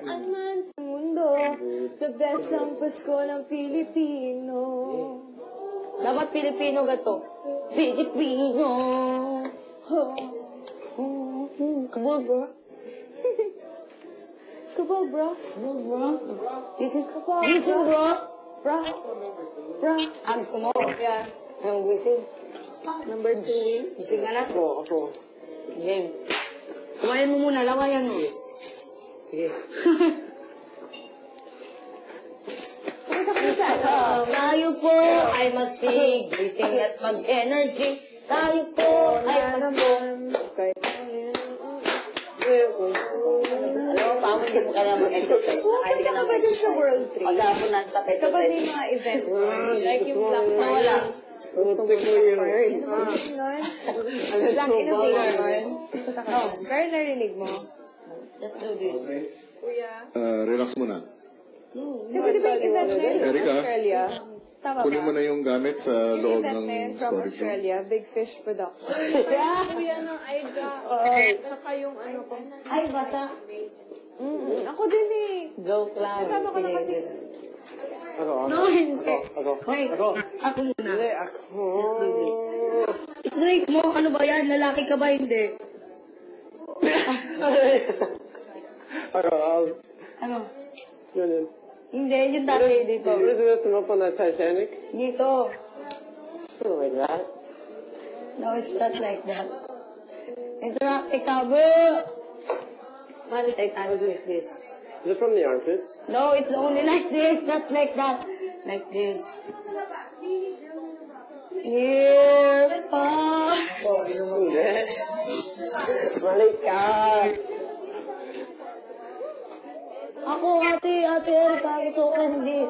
Saan man sa mundo, the best ang Pasko ng Pilipino. Dapat Pilipino gato. Pilipino. Kabul, bro. Kabal, bro. Kabul, bro. Gising, Kabal, gising, bro. Bro. Bro. Gusto mo? Yeah. Anong gising? Number 2 win. Gising ka na? Ako. Game. Kumain mo muna, lawayan mo. Sige. Tayo po ay magsigising at mag-energy. Tayo po ay alam mo, paano hindi mo ka na mag-exercise? Hindi ka na ba dun sa World Trade? Pag-apo na tapos. Kapag may mga event, like yung Black Wala. Black Innovation. Pero narinig mo? Let's do this. Kuya? Relax muna. Kasi di ba yung event na yun? Erika, Australia? Tama ba? kunin mo na yung gamit sa Yung loob event ng na yun from story ko. Australia, Big Fish Production. Kuya ng Aida. Saka yung ano ko. Ay, bata. Ako din eh. Joke lang. Kasama ko na Sige, kasi. sige. No, hindi. Wait, ako muna. Ako. Let's do this. Straight mo, ano ba yan? Lalaki ka ba? Hindi. Ano? Yun. Hindi, yung dati dito. Where did it up on that Titanic? Dito. Something like that. No, it's not like that. Interactive cover. One Titanic like this. Is it from the armpits? No, it's only like this, not like that. Like this. Here pa. Hindi. Mali ka. Ako, ate Erika, ito, hindi.